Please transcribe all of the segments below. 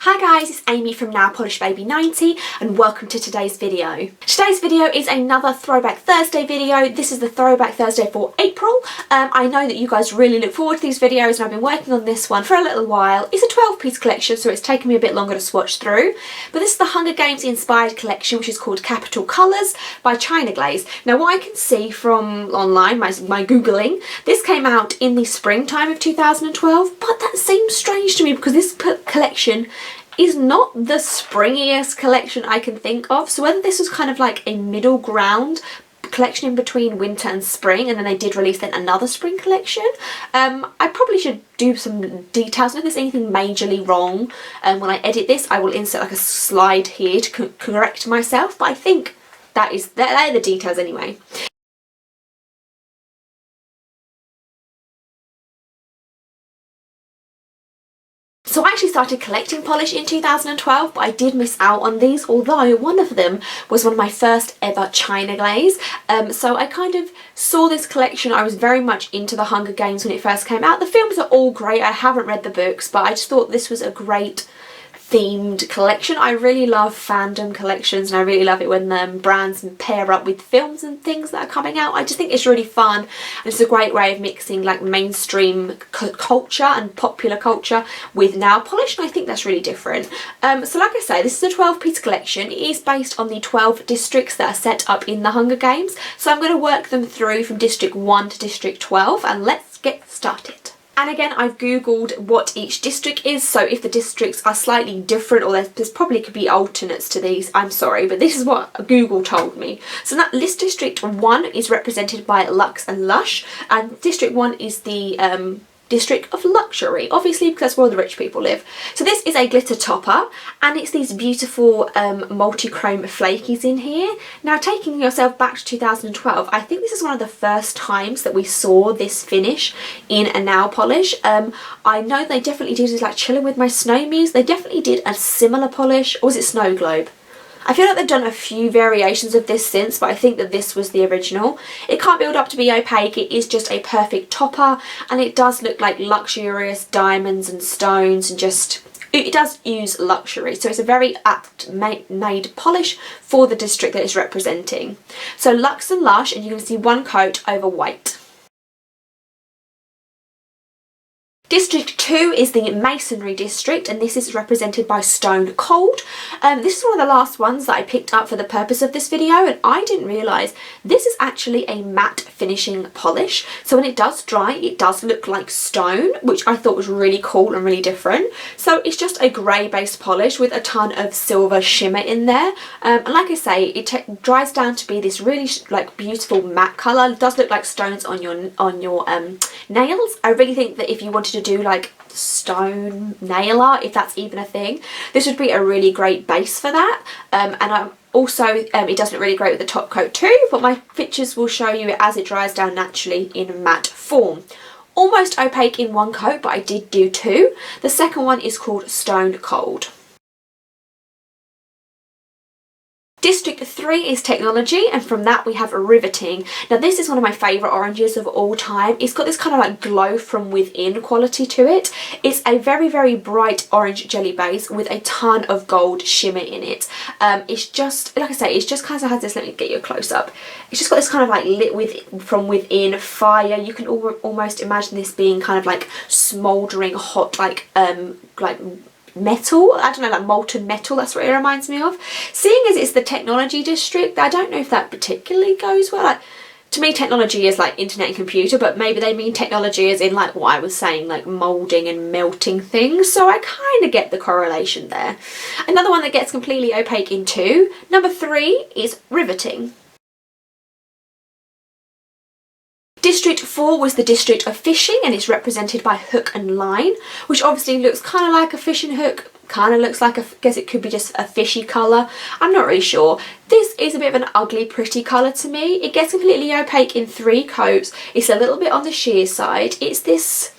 Hi guys, it's Amy from Nail Polish Baby 90 and welcome to today's video. Today's video is another Throwback Thursday video. This is the Throwback Thursday for April. I know that you guys really look forward to these videos and I've been working on this one for a little while. It's a 12-piece collection, so it's taken me a bit longer to swatch through. But this is the Hunger Games inspired collection, which is called Capital Colours by China Glaze. Now what I can see from online, my Googling, this came out in the springtime of 2012, but that seems strange to me because this collection is not the springiest collection I can think of. So whether this was kind of like a middle ground collection in between winter and spring, and then they did release then another spring collection. I probably should do some details. If there's anything majorly wrong when I edit this, I will insert like a slide here to correct myself, but I think they're the details anyway. So I actually started collecting polish in 2012, but I did miss out on these, although one of them was one of my first ever China Glaze. So I kind of saw this collection. I was very much into the Hunger Games when it first came out. The films are all great. I haven't read the books, but I just thought this was a great themed collection. I really love fandom collections and I really love it when brands pair up with films and things that are coming out. I just think it's really fun and it's a great way of mixing like mainstream culture and popular culture with nail polish, and I think that's really different. So like I say, this is a 12-piece collection. It is based on the 12 districts that are set up in the Hunger Games, so I'm going to work them through from District 1 to District 12 and let's get started. And again, I've googled what each district is, so if the districts are slightly different or there's probably could be alternates to these, I'm sorry, but this is what Google told me. So that list District 1 is represented by Luxe and Lush, and District 1 is the district of luxury, obviously because that's where all the rich people live. So this is a glitter topper and it's these beautiful multi-chrome flakies in here. Now taking yourself back to 2012, I think this is one of the first times that we saw this finish in a nail polish. I know they definitely did like Chilling With My Snowmies. They definitely did a similar polish, or was it Snow Globe? I feel like they've done a few variations of this since, but I think that this was the original. It can't build up to be opaque, it is just a perfect topper, and it does look like luxurious diamonds and stones, and just, it does use luxury, so it's a very apt made polish for the district that it's representing. So Luxe and Lush, and you can see one coat over white. District 2 is the Masonry district, and this is represented by Stone Cold. This is one of the last ones that I picked up for the purpose of this video, and I didn't realise this is actually a matte finishing polish. So when it does dry, it does look like stone, which I thought was really cool and really different. So it's just a grey based polish with a ton of silver shimmer in there. And like I say, it dries down to be this really like beautiful matte colour. It does look like stones on your nails. I really think that if you wanted to do like stone nail art, if that's even a thing, this would be a really great base for that. And I'm also it does look really great with the top coat too, but my pictures will show you it as it dries down naturally in matte form. Almost opaque in one coat, but I did do two. The second one is called Stone Cold. District 3 is Technology, and from that we have Riveting. Now this is one of my favourite oranges of all time. It's got this kind of like glow from within quality to it. It's a very, very bright orange jelly base with a ton of gold shimmer in it. It's just, like I say, it just kind of has this, let me get you a close up. It's just got this kind of like lit from within fire. You can almost imagine this being kind of like smouldering hot metal, I don't know, like molten metal, that's what it reminds me of. Seeing as it's the Technology district, I don't know if that particularly goes well. Like, to me technology is like internet and computer, but maybe they mean technology as in like what I was saying, like moulding and melting things, so I kind of get the correlation there. Another one that gets completely opaque in 2, number 3, is Riveting. District 4 was the district of fishing, and it's represented by Hook and Line, which obviously looks kind of like a fishing hook, kind of looks like I guess it could be just a fishy colour. I'm not really sure. This is a bit of an ugly pretty colour to me. It gets completely opaque in 3 coats. It's a little bit on the sheer side. It's this,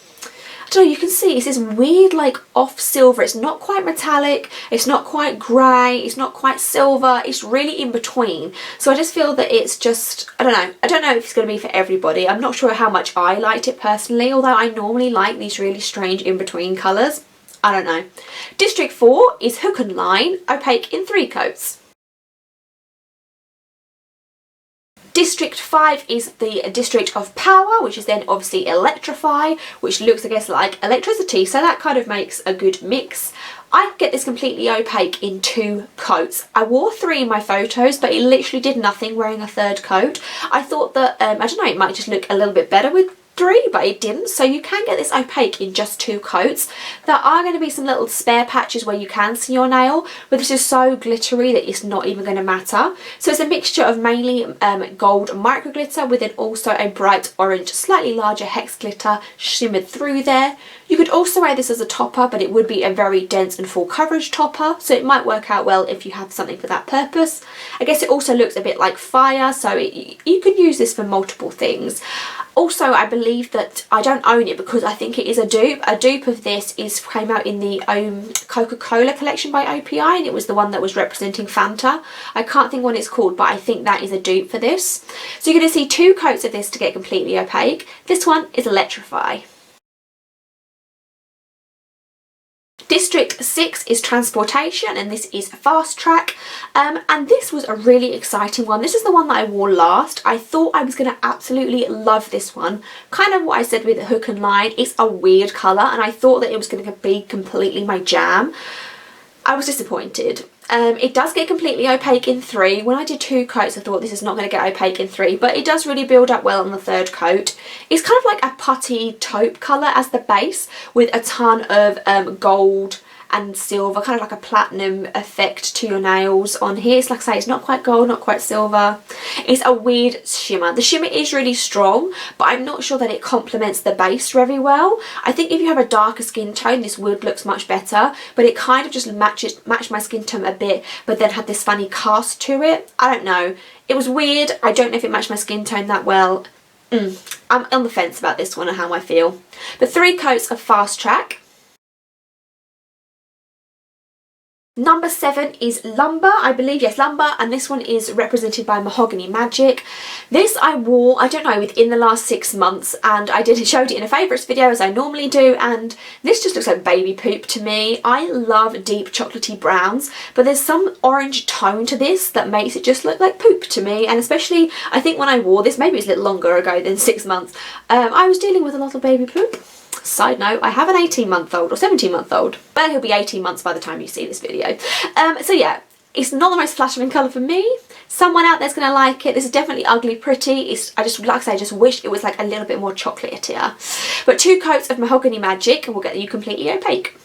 I don't know, you can see it's this weird like off silver. It's not quite metallic, it's not quite grey, it's not quite silver, it's really in between. So I just feel that it's just, I don't know if it's going to be for everybody. I'm not sure how much I liked it personally, although I normally like these really strange in between colours. I don't know. District 4 is Hook and Line, opaque in 3 coats. District 5 is the District of Power, which is then obviously Electrify, which looks, I guess, like electricity, so that kind of makes a good mix. I get this completely opaque in 2 coats. I wore 3 in my photos, but it literally did nothing wearing a 3rd coat. I thought that, I don't know, it might just look a little bit better with 3, but it didn't. So you can get this opaque in just 2 coats. There are going to be some little spare patches where you can see your nail, but this is so glittery that it's not even going to matter. So it's a mixture of mainly gold micro glitter with then also a bright orange, slightly larger hex glitter shimmered through there. You could also wear this as a topper, but it would be a very dense and full coverage topper, so it might work out well if you have something for that purpose. I guess it also looks a bit like fire, so you could use this for multiple things. Also, I believe that I don't own it because I think it is a dupe. A dupe of this came out in the Coca-Cola collection by OPI, and it was the one that was representing Fanta. I can't think what it's called, but I think that is a dupe for this. So you're going to see 2 coats of this to get completely opaque. This one is Electrify. District 6 is Transportation, and this is Fast Track, and this was a really exciting one. This is the one that I wore last. I thought I was going to absolutely love this one. Kind of what I said with the Hook and Line, it's a weird colour, and I thought that it was going to be completely my jam. I was disappointed. It does get completely opaque in 3. When I did 2 coats I thought this is not going to get opaque in 3, but it does really build up well on the 3rd coat. It's kind of like a putty taupe colour as the base with a ton of gold and silver, kind of like a platinum effect to your nails on here. It's like I say, it's not quite gold, not quite silver. It's a weird shimmer. The shimmer is really strong, but I'm not sure that it complements the base very well. I think if you have a darker skin tone, this would look much better, but it kind of just matched my skin tone a bit, but then had this funny cast to it. I don't know. It was weird. I don't know if it matched my skin tone that well. I'm on the fence about this one and how I feel. But 3 coats of Fast Track. Number 7 is Lumber, I believe, yes, Lumber, and this one is represented by Mahogany Magic. This I wore, I don't know, within the last 6 months, and I showed it in a favourites video as I normally do, and this just looks like baby poop to me. I love deep chocolatey browns, but there's some orange tone to this that makes it just look like poop to me, and especially, I think when I wore this, maybe it's a little longer ago than 6 months, I was dealing with a lot of baby poop. Side note, I have an 18-month-old or 17-month-old, but he'll be 18 months by the time you see this video. So yeah, it's not the most flattering colour for me. Someone out there's going to like it. This is definitely ugly pretty. I just, like I say, I just wish it was like a little bit more chocolatier. But 2 coats of Mahogany Magic will get you completely opaque.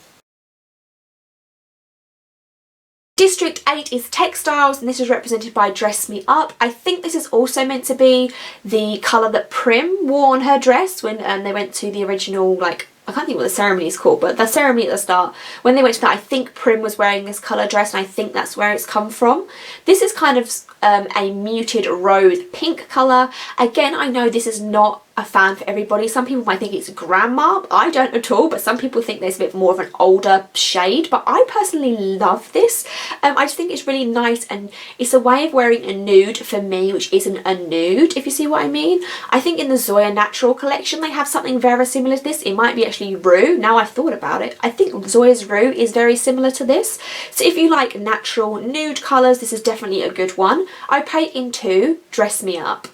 District 8 is Textiles, and this is represented by Dress Me Up. I think this is also meant to be the colour that Prim wore on her dress when they went to the original, like, I can't think what the ceremony is called, but the ceremony at the start, when they went to that, I think Prim was wearing this colour dress, and I think that's where it's come from. This is kind of a muted rose pink colour. Again, I know this is not a fan for everybody. Some people might think it's grandma. I don't at all, but some people think there's a bit more of an older shade, but I personally love this. I just think it's really nice, and it's a way of wearing a nude for me, which isn't a nude, if you see what I mean. I think in the Zoya Natural collection they have something very similar to this. It might be actually Rue. Now I've thought about it, I think Zoya's Rue is very similar to this. So if you like natural nude colours, this is definitely a good one. Opaque in 2, Dress Me Up.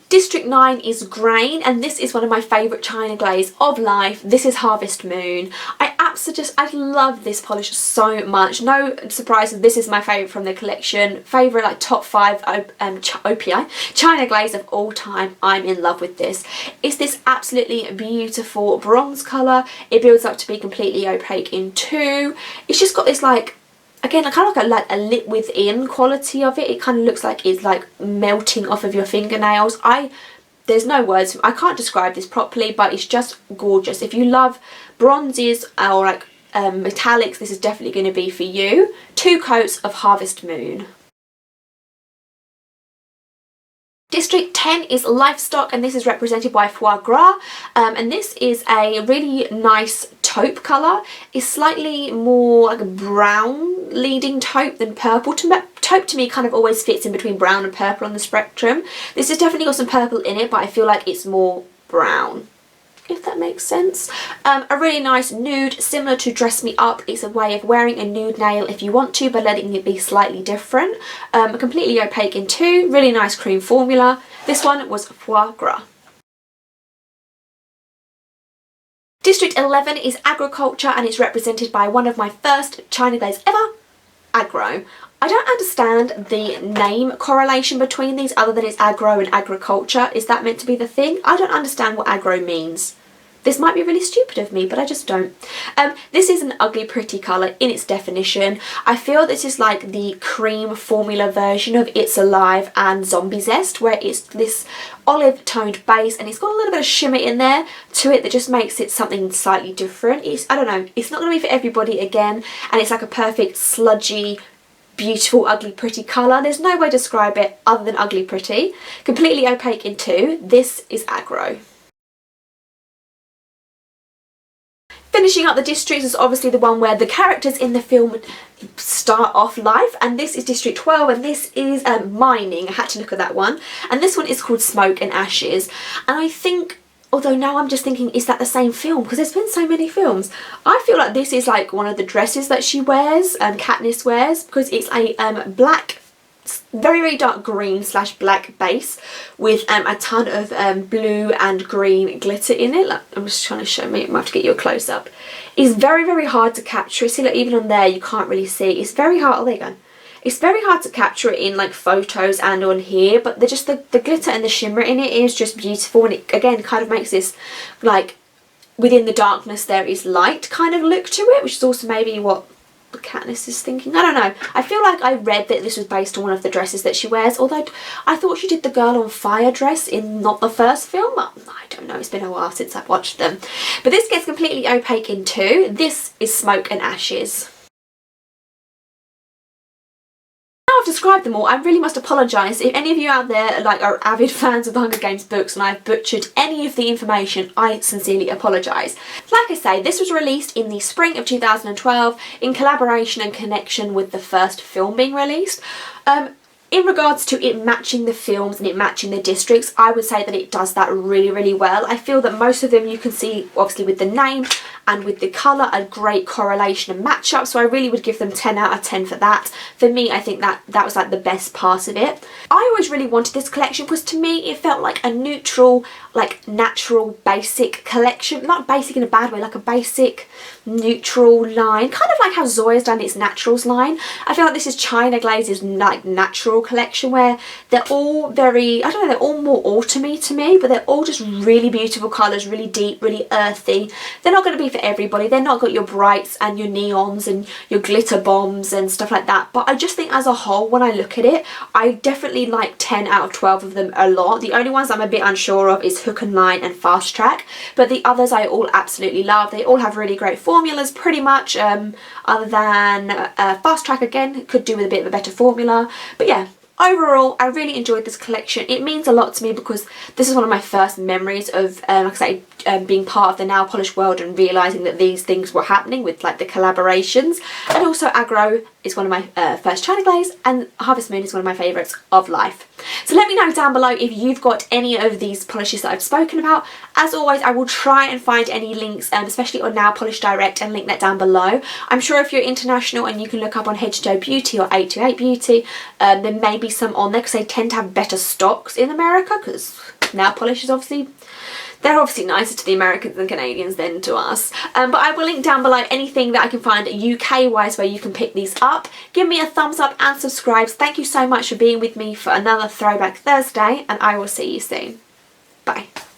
District 9 is Grain, and this is one of my favourite China Glaze of life. This is Harvest Moon. I love this polish so much. No surprise, this is my favourite from the collection. Favourite, like top 5 OPI China Glaze of all time. I'm in love with this. It's this absolutely beautiful bronze colour. It builds up to be completely opaque in 2. It's just got this, like, again, kind of like a lit within quality of it. It kind of looks like it's like melting off of your fingernails. There's no words. I can't describe this properly, but it's just gorgeous. If you love bronzes or like metallics, this is definitely going to be for you. 2 coats of Harvest Moon. District 10 is Livestock, and this is represented by Foie Gras, and this is a really nice taupe colour. It's slightly more like a brown leading taupe than purple. Taupe to me kind of always fits in between brown and purple on the spectrum. This has definitely got some purple in it, but I feel like it's more brown. if that makes sense. A really nice nude, similar to Dress Me Up. It's a way of wearing a nude nail if you want to, but letting it be slightly different. Completely opaque in two, really nice cream formula. This one was Foie Gras. District 11 is agriculture, and it's represented by one of my first China Glaze ever, Agro. I don't understand the name correlation between these other than it's agro and agriculture. Is that meant to be the thing? I don't understand what agro means. This might be really stupid of me, but I just don't. This is an ugly pretty colour in its definition. I feel this is like the cream formula version of It's Alive and Zombie Zest, where it's this olive toned base and it's got a little bit of shimmer in there to it that just makes it something slightly different. I don't know, it's not going to be for everybody again, and it's like a perfect sludgy, beautiful, ugly pretty colour. There's no way to describe it other than ugly pretty. Completely opaque in two. This is Agro. Finishing up the districts is obviously the one where the characters in the film start off life, and this is District 12, and this is mining. I had to look at that one, and this one is called Smoke and Ashes. And I think, although now I'm just thinking, is that the same film? Because there's been so many films. I feel like this is like one of the dresses that she wears, Katniss wears, because it's a black, very, very dark green / black base with a ton of blue and green glitter in it. Like, I'm just trying to show me, I might have to get you a close up. It's very, very hard to capture. See, like, even on there you can't really see. It's very hard, oh there you go. It's very hard to capture it in like photos and on here, but the glitter and the shimmer in it is just beautiful, and it again kind of makes this like within the darkness there is light kind of look to it, which is also maybe what Katniss is thinking. I don't know. I feel like I read that this was based on one of the dresses that she wears, although I thought she did the Girl on Fire dress in not the first film. I don't know, it's been a while since I've watched them. But this gets completely opaque in two. This is Smoke and Ashes. I've described them all. I really must apologise if any of you out there like are avid fans of the Hunger Games books and I've butchered any of the information. I sincerely apologise. Like I say, this was released in the spring of 2012 in collaboration and connection with the first film being released. In regards to it matching the films and it matching the districts, I would say that it does that really, really well. I feel that most of them you can see, obviously with the name and with the colour, a great correlation and match up, so I really would give them 10 out of 10 for that. For me, I think that was like the best part of it. I always really wanted this collection because to me it felt like a neutral, like natural, basic collection. Not basic in a bad way, like a basic, neutral line. Kind of like how Zoya's done its Naturals line. I feel like this is China Glaze's like natural collection where they're all very, I don't know, they're all more autumny to me, but they're all just really beautiful colours, really deep, really earthy. They're not going to be for everybody. They're not got your brights and your neons and your glitter bombs and stuff like that, but I just think as a whole, when I look at it, I definitely like 10 out of 12 of them a lot. The only ones I'm a bit unsure of is Hook and Line and Fast Track, but the others I all absolutely love. They all have really great formulas pretty much, other than Fast Track again could do with a bit of a better formula, but yeah. Overall, I really enjoyed this collection. It means a lot to me because this is one of my first memories of, like I say, being part of the nail polish world and realising that these things were happening with like the collaborations. And also Agro is one of my first China Glaze, and Harvest Moon is one of my favourites of life. So let me know down below if you've got any of these polishes that I've spoken about. As always, I will try and find any links, especially on Nail Polish Direct, and link that down below. I'm sure if you're international and you can look up on H2O Beauty or 828 Beauty, there may be some on there because they tend to have better stocks in America, because nail polish is obviously, they're obviously nicer to the Americans and Canadians than to us. But I will link down below anything that I can find UK wise where you can pick these up. Give me a thumbs up and subscribe. Thank you so much for being with me for another Throwback Thursday, and I will see you soon. Bye.